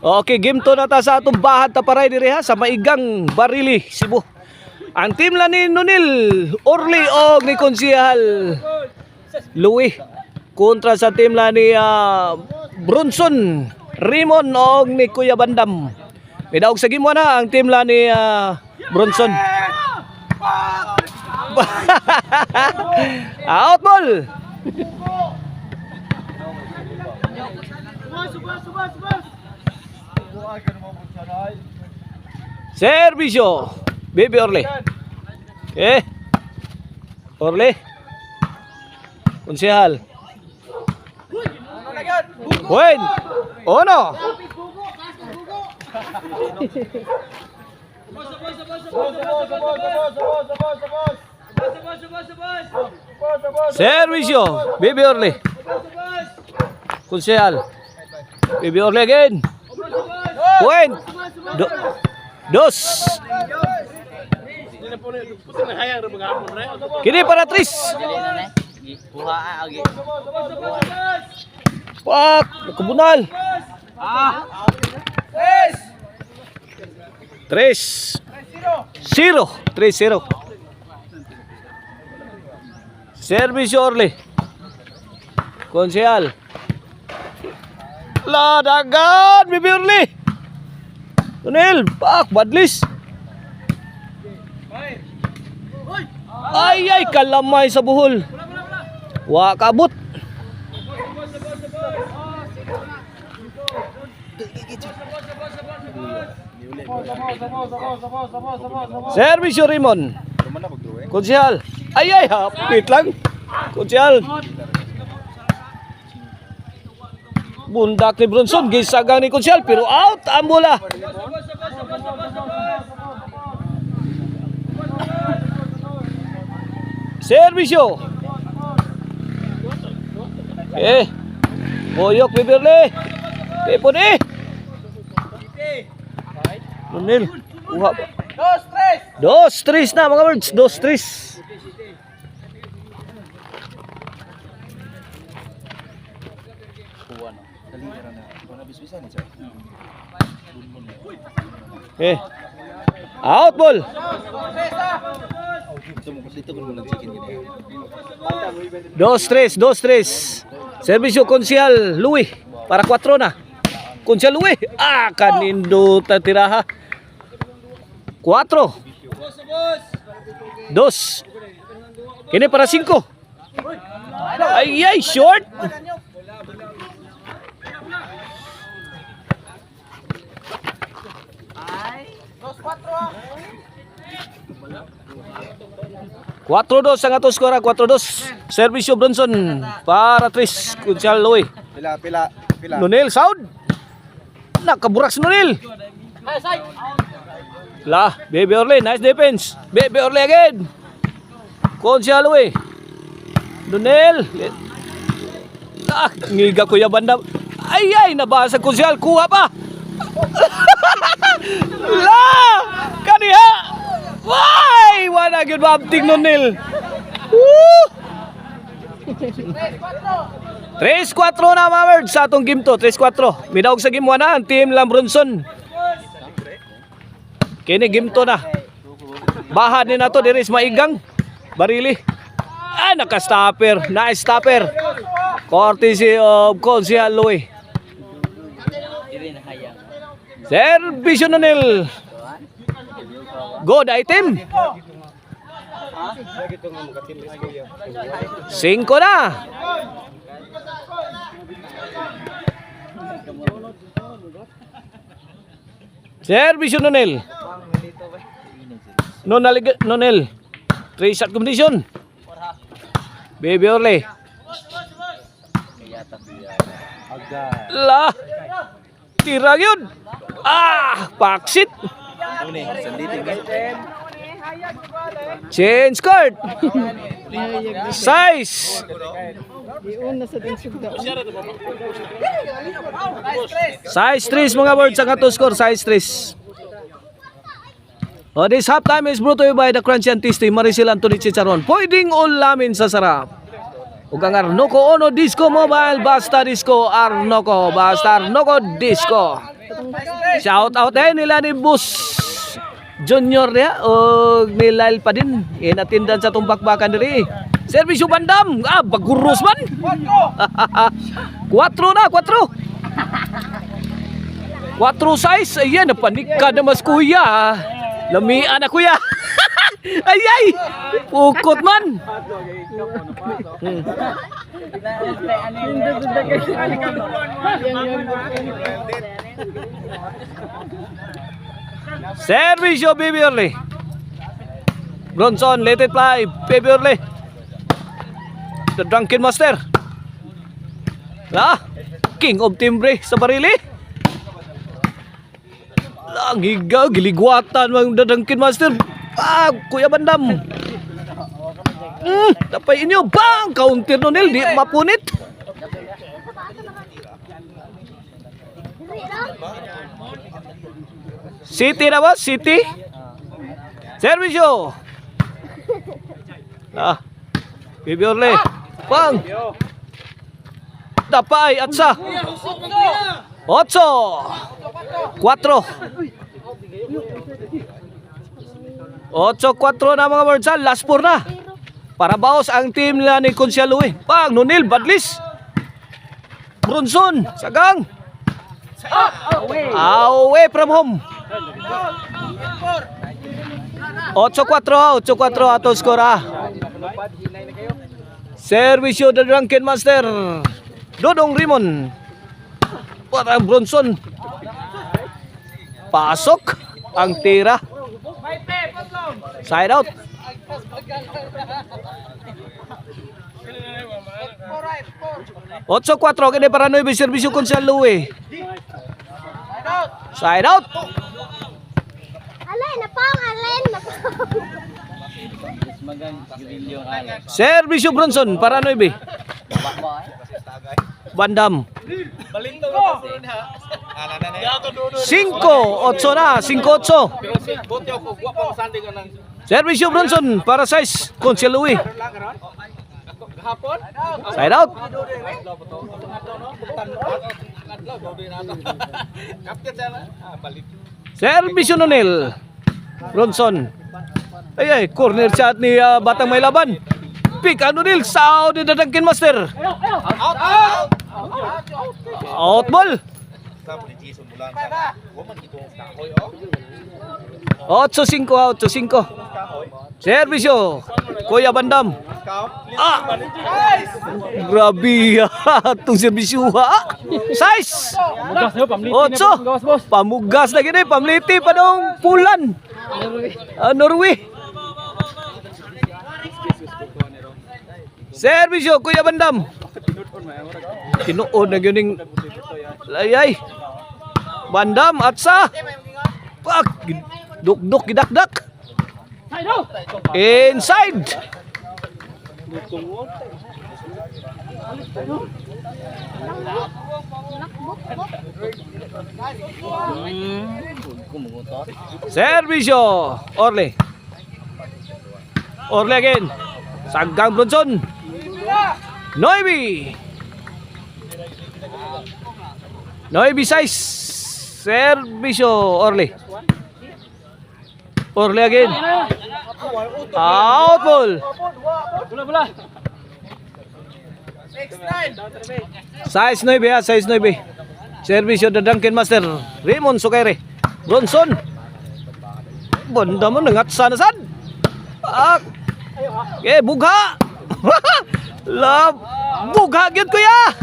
Okay, game to na ta sa atong bahad ta paray diri ha sa Maigang, Barili, Cebu. Ang team la ni Nonil Orly og ni Konsehal Louie kontra sa team la ni Bronson Rimon og ni Kuya Bandam. Midaog sa game na ang team la ni Bronson. Out ball. Servisyo Baby Orly. Orly Konsehal Wait Ono Servisyo Baby Orly Konsehal Baby Orly again. Point Dos Kini para Tris. Pak Kebunal 3-0 3-0 Servisyo Orly Konsehal La dagan Baby Orly Nonil Pak Badlis. Ay kalamay sa buhol. Wa kabut. Servisyo Rimon Konsehal. Ay hapit lang Konsehal. Bundak ni Bronson gisagang ni Konsehal pero out ang bola. Servisyo Boyok Biberle Tepon Nonil 2-3 na mga words 2-3. Out ball. 2-3 Servisyo Konsehal Louie para 4 na. Konsehal Louie kanindo ta tiraha 4 2 kini para 5. Ay short. Kuatro dos ang ato skora 4-2. Servisyo Bronson para Tris Konsehal Louie. Pila. Nonil sound. Nakaburak si Nonil. La Baby Orly nice defense. Baby Orly again. Konsehal Louie. Nonil. Ngiga Kuya Bandam. Ay nabasa Konsehal kuha pa. La kaniha. Why wala gyud mabting Nonil. 3-4 na mga words sa atong game to. 3-4 midaog sa game 1 na ang team lang Bronson. Kini game to na bahad ni nato diri sa Maigang, Barili. Naka-stopper. Nice stopper courtesy of Konsehal Louie. Servisyo Nonil. Good item. 5 na. Servisyo Nonil. Nonil. 3-shot competition. Baby Orly. La. Tira yun. Paksit. Change card. Size. Size 3 mga words ang ato score. Size 3. This halftime is brought to you by the Crunchy and Tasty Maricel Anthony Chicharon. Pwedeng ulamin sa sarap. ug ang Arnoco Ono Disco Mobile, basta disco Arnoco, basta Arnoco Disco. Shout out nila ni Bus Junior niya o nilail pa din inatindan sa tumbakbakan diri. Servisyo bandam, baguros man. 4 na, 4. 4 size, ayan, napanik ka na mas kuya. Lamian na kuya. Ay, pukot man. Servisyo Baby Orly. Bronson, let it fly, Baby Orly. The Drunken Master. King of Timbre sa barili. Langigaw, giligwatan mang The Drunken Master. Kuya Bandam. Tapay inyo, bang! Counter no nil, di mapunit. City na ba? City? Servisyo. Baby Orly. Bang! Tapay, atsa. 8. 4. 8-4 na mga Mardsal, last 4 na. Para baos ang team nila ni Consialoy. Pang Nunil, Badlis. Bronson, Sagang. Away from home. 8-4 ato skora. Servisyo The Drunken Master. Dodong Rimon. Para Bronson. Pasok ang tira. Side out. 8-4 kini para Nueve Servisyo Consialoy. Side out. Alin, napang, alin. Servisyo Bronson para Nueve. Bandam. 5-8 na, 5-8. Servisyo Bronson para size Consialoy. Side out. Servisyo Nunil. Bronson. Ay, corner shot ni Batang May Laban. Pick Nunil, sao ni The Drunken Master. Out ball. 8-5. Servisyo Kuya Bandam. Grabe itong servisyo size 8. Pamugas na gini, pamliti pa nung pulan. Norway. Servisyo Kuya Bandam. Tinuod na gyuning layay. Bandam atsa. Pak duk gidakdak. Inside. Servisyo Orly. Orly again. Sagang Bronson. Noibi size. Servisyo Orly. Orly again. Out ball. Size 9 size 9. Servisyo The Drunken Master. Raymond Sukaire. Bronson. Banda mo nangatsa na sad. Bugha. Love. Bugha gyud kuya.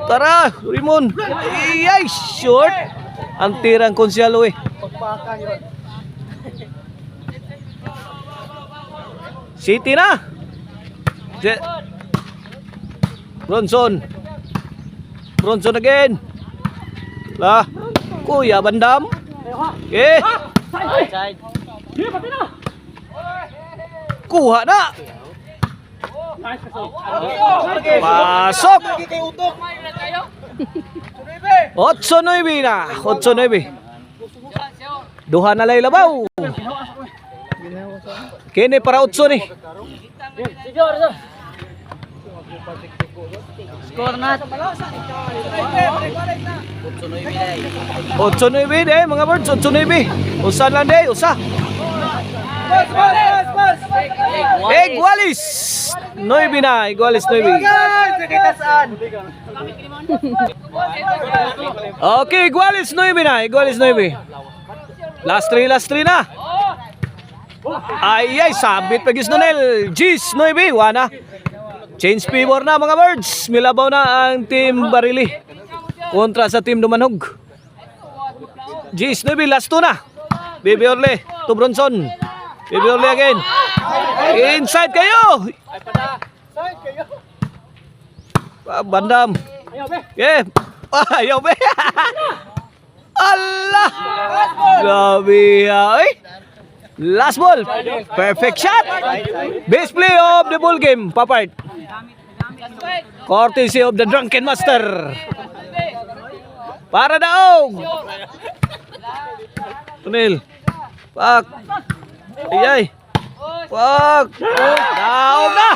Tara, Raymond. Iyay, short. Ang tirang Consialoy. City na. Bronson again. Kuya Bandam. Kuha na. Pasok. 8-9 na. 8-9. Duha na lay labaw. Kini para 8 ni. Score na. 8-9 day mga birds, 8-9. Usa lang day, usa. Igualis. 9 na, Igualis 9. Okay, Igualis 9 na, Igualis 9. Last 3 na. Ay, sabit pagis Nonel. Gis 9, wana. Change favor na mga birds. Milabaw na ang team Barili kontra sa team Dumanog. Gis 9, last 2 na. Baby Orle to Bronson. Baby Orle again. Inside kayo. Bandam. Yeah. Ayaw be. Allah. Grabe ay. Last ball. Perfect shot. Best play of the ball game, Papart. Courtesy of the Drunken Master. Para daog. Tunil. Pak. Ayay. Pak. Daog na.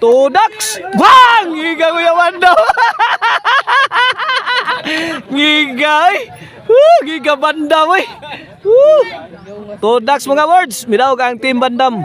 Two ducks. Bang! Giga ko yaman daw. Gigay. Giga banda mo eh. Two ducks mga words. Midaog ang team Bandam.